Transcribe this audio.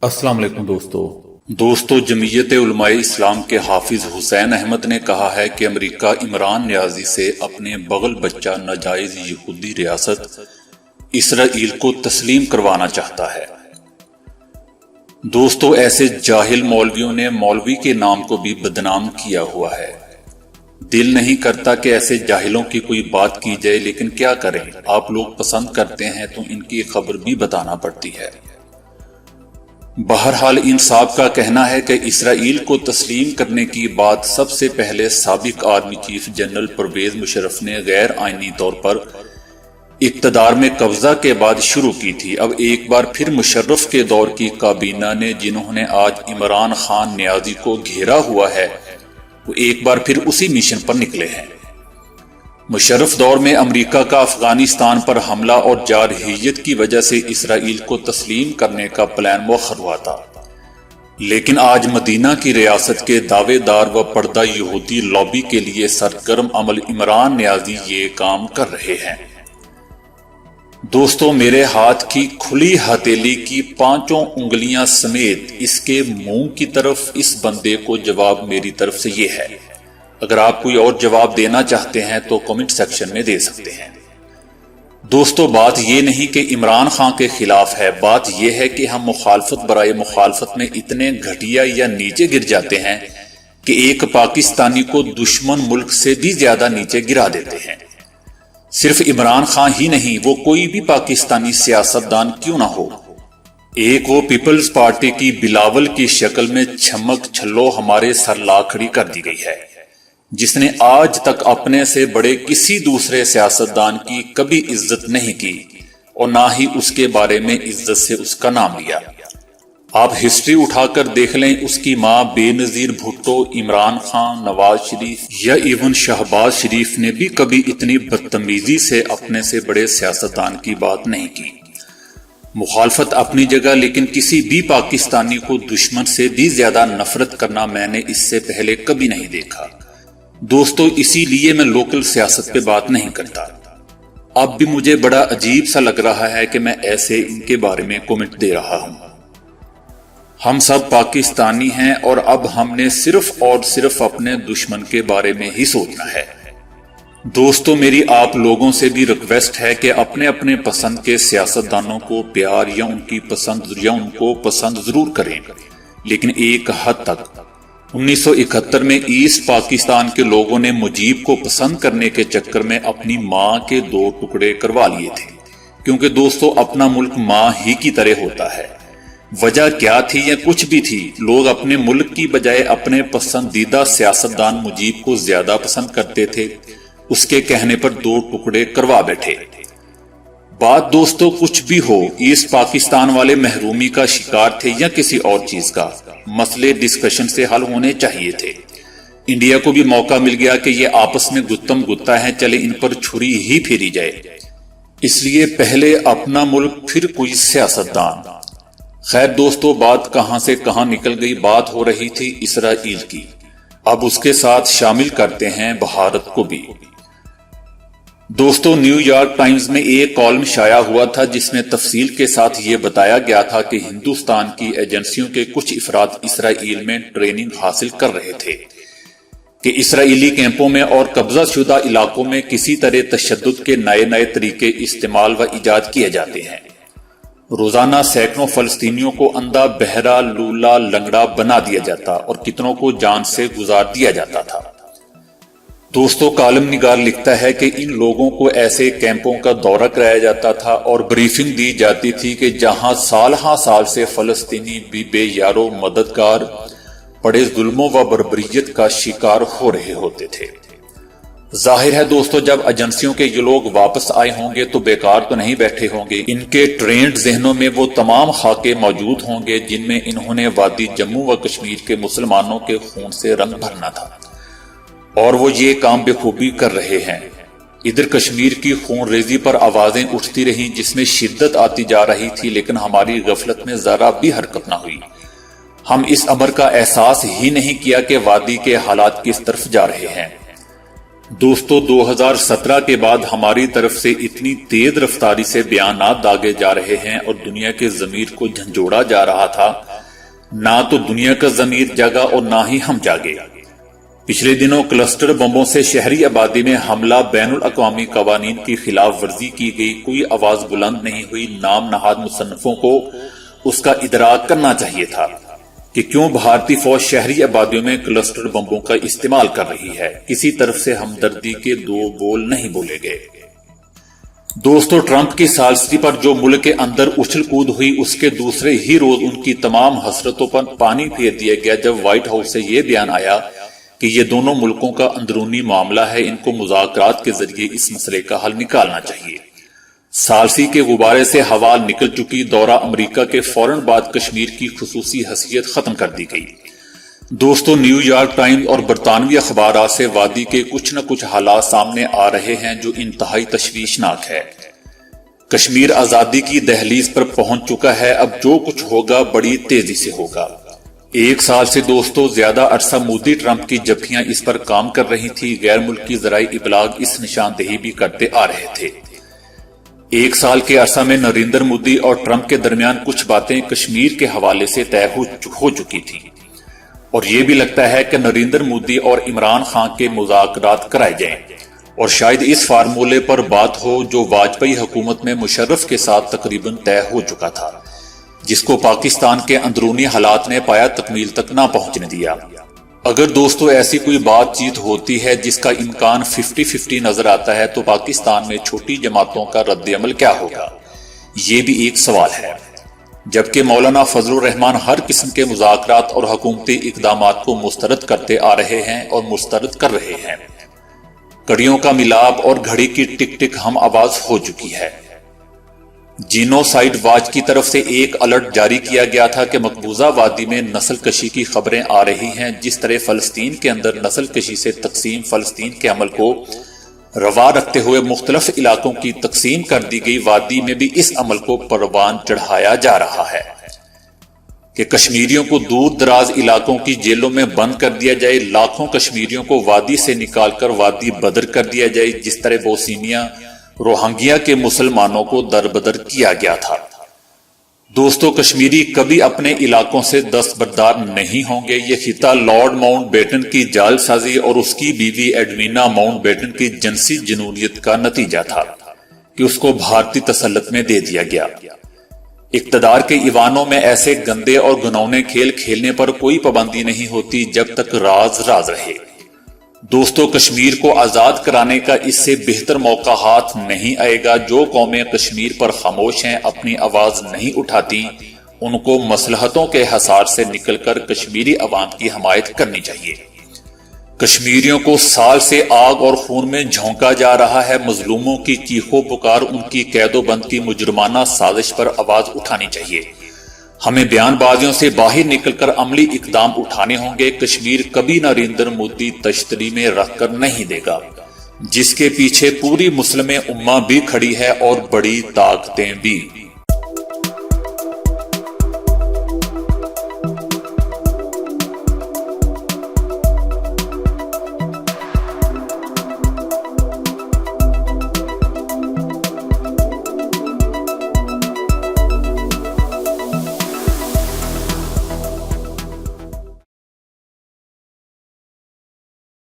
السلام علیکم دوستو جمعیت علماء اسلام کے حافظ حسین احمد نے کہا ہے کہ امریکہ عمران نیازی سے اپنے بغل بچہ ناجائز یہودی ریاست اسرائیل کو تسلیم کروانا چاہتا ہے۔ دوستو ایسے جاہل مولویوں نے مولوی کے نام کو بھی بدنام کیا ہوا ہے۔ دل نہیں کرتا کہ ایسے جاہلوں کی کوئی بات کی جائے، لیکن کیا کریں، آپ لوگ پسند کرتے ہیں تو ان کی خبر بھی بتانا پڑتی ہے۔ بہرحال انصاف کا کہنا ہے کہ اسرائیل کو تسلیم کرنے کی بات سب سے پہلے سابق army chief general Pervez Musharraf نے غیر آئینی طور پر اقتدار میں قبضہ کے بعد شروع کی تھی۔ اب ایک بار پھر مشرف کے دور کی کابینہ نے، جنہوں نے آج عمران خان نیازی کو گھیرا ہوا ہے، وہ ایک بار پھر اسی مشن پر نکلے ہیں۔ مشرف دور میں امریکہ کا افغانستان پر حملہ اور جارحیت کی وجہ سے اسرائیل کو تسلیم کرنے کا پلان مؤخر ہوا تھا، لیکن آج مدینہ کی ریاست کے دعوے دار و پردہ یہودی لابی کے لیے سرگرم عمل عمران نیازی یہ کام کر رہے ہیں۔ دوستو میرے ہاتھ کی کھلی ہتھیلی کی 5 انگلیاں سمیت اس کے منہ کی طرف اس بندے کو جواب میری طرف سے یہ ہے۔ اگر آپ کوئی اور جواب دینا چاہتے ہیں تو کمنٹ سیکشن میں دے سکتے ہیں۔ دوستو بات یہ نہیں کہ عمران خان کے خلاف ہے، بات یہ ہے کہ ہم مخالفت برائے مخالفت میں اتنے گھٹیا یا نیچے گر جاتے ہیں کہ ایک پاکستانی کو دشمن ملک سے بھی زیادہ نیچے گرا دیتے ہیں۔ صرف عمران خان ہی نہیں، وہ کوئی بھی پاکستانی سیاستدان کیوں نہ ہو، ایک وہ پیپلز پارٹی کی بلاول کی شکل میں چھمک چھلو ہمارے سر لا کھڑی کر دی گئی ہے، جس نے آج تک اپنے سے بڑے کسی دوسرے سیاستدان کی کبھی عزت نہیں کی اور نہ ہی اس کے بارے میں عزت سے اس کا نام لیا۔ آپ ہسٹری اٹھا کر دیکھ لیں، اس کی ماں بے نظیر بھٹو، عمران خان، نواز شریف یا ایون شہباز شریف نے بھی کبھی اتنی بدتمیزی سے اپنے سے بڑے سیاستدان کی بات نہیں کی۔ مخالفت اپنی جگہ، لیکن کسی بھی پاکستانی کو دشمن سے بھی زیادہ نفرت کرنا میں نے اس سے پہلے کبھی نہیں دیکھا۔ دوستو اسی لیے میں لوکل سیاست پہ بات نہیں کرتا۔ اب بھی مجھے بڑا عجیب سا لگ رہا ہے کہ میں ایسے ان کے بارے میں کومنٹ دے رہا ہوں۔ ہم سب پاکستانی ہیں اور اب ہم نے صرف اور صرف اپنے دشمن کے بارے میں ہی سوچنا ہے۔ دوستو میری آپ لوگوں سے بھی ریکویسٹ ہے کہ اپنے اپنے پسند کے سیاستدانوں کو پیار یا ان کی پسند یا ان کو پسند ضرور کریں، لیکن ایک حد تک۔ 1971 میں ایسٹ پاکستان کے لوگوں نے مجیب کو پسند کرنے کے چکر میں اپنی ماں کے 2 ٹکڑے کروا لیے تھے، کیونکہ دوستو اپنا ملک ماں ہی کی طرح ہوتا ہے۔ وجہ کیا تھی یا کچھ بھی تھی، لوگ اپنے ملک کی بجائے اپنے پسندیدہ سیاستدان مجیب کو زیادہ پسند کرتے تھے، اس کے کہنے پر 2 ٹکڑے کروا بیٹھے۔ بات دوستو کچھ بھی ہو، ایسٹ پاکستان والے محرومی کا شکار تھے یا کسی اور چیز کا، مسئلے ڈسکشن سے حل ہونے چاہیے تھے۔ انڈیا کو بھی موقع مل گیا کہ یہ آپس میں گتم گتا ہے، چلے ان پر چھری ہی پھیری جائے۔ اس لیے پہلے اپنا ملک پھر کوئی سیاستدان۔ خیر دوستو بات کہاں سے کہاں نکل گئی، بات ہو رہی تھی اسرائیل کی، اب اس کے ساتھ شامل کرتے ہیں بھارت کو بھی۔ دوستو نیو یارک ٹائمز میں ایک کالم شائع ہوا تھا جس میں تفصیل کے ساتھ یہ بتایا گیا تھا کہ ہندوستان کی ایجنسیوں کے کچھ افراد اسرائیل میں ٹریننگ حاصل کر رہے تھے کہ اسرائیلی کیمپوں میں اور قبضہ شدہ علاقوں میں کسی طرح تشدد کے نئے طریقے استعمال و ایجاد کیے جاتے ہیں۔ روزانہ سینکڑوں فلسطینیوں کو اندھا، بہرا، لولا، لنگڑا بنا دیا جاتا اور کتنوں کو جان سے گزار دیا جاتا تھا۔ دوستو کالم نگار لکھتا ہے کہ ان لوگوں کو ایسے کیمپوں کا دورہ کرایا جاتا تھا اور بریفنگ دی جاتی تھی کہ جہاں سال ہاں سال سے فلسطینی بھی بے یارو مددگار بڑے ظلموں و بربریت کا شکار ہو رہے ہوتے تھے۔ ظاہر ہے دوستو جب ایجنسیوں کے یہ لوگ واپس آئے ہوں گے تو بیکار تو نہیں بیٹھے ہوں گے، ان کے ٹرینڈ ذہنوں میں وہ تمام خاکے موجود ہوں گے جن میں انہوں نے وادی جموں و کشمیر کے مسلمانوں کے خون سے رنگ بھرنا تھا، اور وہ یہ کام بخوبی کر رہے ہیں۔ ادھر کشمیر کی خون ریزی پر آوازیں اٹھتی رہیں جس میں شدت آتی جا رہی تھی، لیکن ہماری غفلت میں ذرا بھی حرکت نہ ہوئی۔ ہم اس امر کا احساس ہی نہیں کیا کہ وادی کے حالات کس طرف جا رہے ہیں۔ دوستو 2017 کے بعد ہماری طرف سے اتنی تیز رفتاری سے بیانات داغے جا رہے ہیں اور دنیا کے ضمیر کو جھنجھوڑا جا رہا تھا نہ تو دنیا کا ضمیر جاگا اور نہ ہی ہم جاگے۔ پچھلے دنوں کلسٹر بمبوں سے شہری آبادی میں حملہ بین الاقوامی قوانین کی خلاف ورزی کی گئی، کوئی آواز بلند نہیں ہوئی۔ نام نہاد مصنفوں کو اس کا ادراک کرنا چاہیے تھا کہ کیوں بھارتی فوج شہری آبادیوں میں کلسٹر بمبوں کا استعمال کر رہی ہے۔ کسی طرف سے ہمدردی کے دو بول نہیں بولے گئے۔ دوستو، ٹرمپ کی ثالثی پر جو ملک کے اندر اچھل کود ہوئی، اس کے دوسرے ہی روز ان کی تمام حسرتوں پر پانی پھیر دیا گیا جب وائٹ ہاؤس سے یہ بیان آیا کہ یہ دونوں ملکوں کا اندرونی معاملہ ہے، ان کو مذاکرات کے ذریعے اس مسئلے کا حل نکالنا چاہیے۔ ثالثی کے غبارے سے ہوا نکل چکی، دورہ امریکہ کے فوراً بعد کشمیر کی خصوصی حیثیت ختم کر دی گئی۔ دوستو، نیو یارک ٹائمز اور برطانوی اخبارات سے وادی کے کچھ نہ کچھ حالات سامنے آ رہے ہیں جو انتہائی تشویشناک ہے۔ کشمیر آزادی کی دہلیز پر پہنچ چکا ہے، اب جو کچھ ہوگا بڑی تیزی سے ہوگا۔ ایک سال سے دوستو زیادہ عرصہ مودی ٹرمپ کی جبکیاں اس پر کام کر رہی تھی، غیر ملکی ذرائع ابلاغ اس نشاندہی بھی کرتے آ رہے تھے۔ ایک سال کے عرصہ میں نریندر مودی اور ٹرمپ کے درمیان کچھ باتیں کشمیر کے حوالے سے طے ہو چکی تھی، اور یہ بھی لگتا ہے کہ نریندر مودی اور عمران خان کے مذاکرات کرائے جائیں، اور شاید اس فارمولے پر بات ہو جو واجپئی حکومت میں مشرف کے ساتھ تقریباً طے ہو چکا تھا، جس کو پاکستان کے اندرونی حالات نے پایا تکمیل تک نہ پہنچنے دیا۔ اگر دوستو ایسی کوئی بات چیت ہوتی ہے جس کا امکان 50-50 نظر آتا ہے تو پاکستان میں چھوٹی جماعتوں کا رد عمل کیا ہوگا، یہ بھی ایک سوال ہے۔ جبکہ مولانا فضل الرحمان ہر قسم کے مذاکرات اور حکومتی اقدامات کو مسترد کرتے آ رہے ہیں اور مسترد کر رہے ہیں۔ کڑیوں کا ملاب اور گھڑی کی ٹک ٹک ہم آواز ہو چکی ہے۔ جینوسائیڈ واچ کی طرف سے ایک الرٹ جاری کیا گیا تھا کہ مقبوضہ وادی میں نسل کشی کی خبریں آ رہی ہیں۔ جس طرح فلسطین کے اندر نسل کشی سے تقسیم فلسطین کے عمل کو روا رکھتے ہوئے مختلف علاقوں کی تقسیم کر دی گئی، وادی میں بھی اس عمل کو پروان چڑھایا جا رہا ہے کہ کشمیریوں کو دور دراز علاقوں کی جیلوں میں بند کر دیا جائے، لاکھوں کشمیریوں کو وادی سے نکال کر وادی بدر کر دیا جائے، جس طرح بوسنیا روہنگیا کے مسلمانوں کو دربدر کیا گیا تھا۔ دوستو، کشمیری کبھی اپنے علاقوں سے دستبردار نہیں ہوں گے۔ یہ خطہ لارڈ ماؤنٹ بیٹن کی جال سازی اور اس کی بیوی ایڈوینا ماؤنٹ بیٹن کی جنسی جنونیت کا نتیجہ تھا کہ اس کو بھارتی تسلط میں دے دیا گیا۔ اقتدار کے ایوانوں میں ایسے گندے اور گھنونے کھیل کھیلنے پر کوئی پابندی نہیں ہوتی جب تک راز راز رہے۔ دوستو، کشمیر کو آزاد کرانے کا اس سے بہتر موقع ہاتھ نہیں آئے گا۔ جو قومیں کشمیر پر خاموش ہیں، اپنی آواز نہیں اٹھاتی، ان کو مصلحتوں کے حصار سے نکل کر کشمیری عوام کی حمایت کرنی چاہیے۔ کشمیریوں کو سال سے آگ اور خون میں جھونکا جا رہا ہے۔ مظلوموں کی چیخو پکار، ان کی قید و بند کی مجرمانہ سازش پر آواز اٹھانی چاہیے۔ ہمیں بیان بازیوں سے باہر نکل کر عملی اقدام اٹھانے ہوں گے۔ کشمیر کبھی نریندر مودی تشتری میں رکھ کر نہیں دے گا، جس کے پیچھے پوری مسلم امہ بھی کھڑی ہے اور بڑی طاقتیں بھی۔